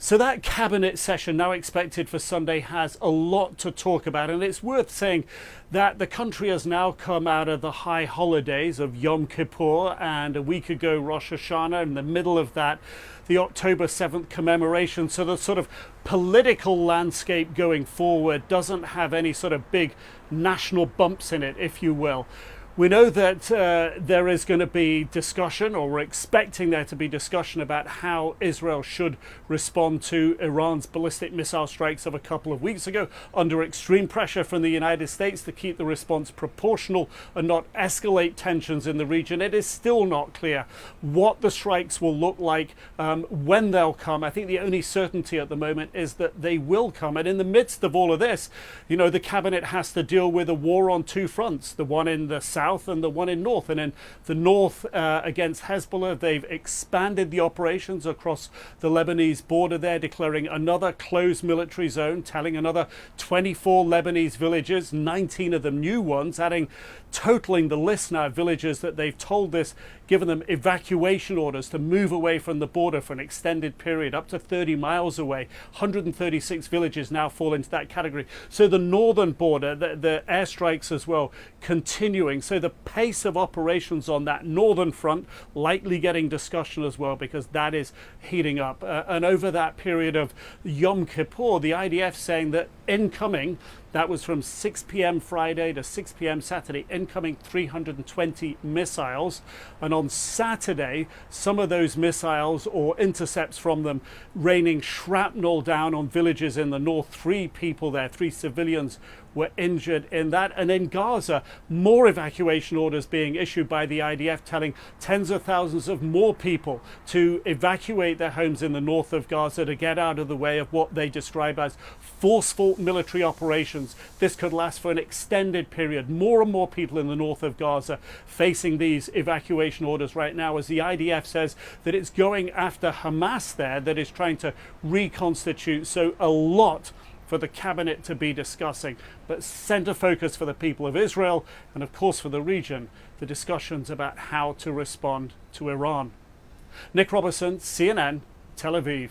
So that cabinet session now expected for Sunday has a lot to talk about, and it's worth saying that the country has now come out of the high holidays of Yom Kippur, and a week ago Rosh Hashanah, in the middle of that the October 7th commemoration. So the sort of political landscape going forward doesn't have any sort of big national bumps in it, if you will. We know that there is going to be discussion, or we're expecting there to be discussion, about how Israel should respond to Iran's ballistic missile strikes of a couple of weeks ago, under extreme pressure from the United States to keep the response proportional and not escalate tensions in the region. It is still not clear what the strikes will look like, when they'll come. I think the only certainty at the moment is that they will come. And in the midst of all of this, you know, the cabinet has to deal with a war on two fronts, the one in the south and the one in north. And in the north, against Hezbollah, they've expanded the operations across the Lebanese border there, declaring another closed military zone, telling another 24 Lebanese villages, 19 of them new ones, totaling the list now of villages that they've told this, given them evacuation orders to move away from the border for an extended period, up to 30 miles away. 136 villages now fall into that category. So the northern border, the airstrikes as well, continuing. So the pace of operations on that northern front likely getting discussion as well, because that is heating up. And over that period of Yom Kippur, the IDF saying that incoming, that was from 6 p.m. Friday to 6 p.m. Saturday, incoming 320 missiles. And on Saturday, some of those missiles or intercepts from them raining shrapnel down on villages in the north. 3 people there, 3 civilians were injured in that. And in Gaza, more evacuation orders being issued by the IDF, telling tens of thousands of more people to evacuate their homes in the north of Gaza to get out of the way of what they describe as forceful military operations. This could last for an extended period. More and more people in the north of Gaza facing these evacuation orders right now, as the IDF says that it's going after Hamas there, that is trying to reconstitute. So a lot for the cabinet to be discussing, but center focus for the people of Israel and of course for the region, the discussions about how to respond to Iran. Nick Robertson, CNN, Tel Aviv.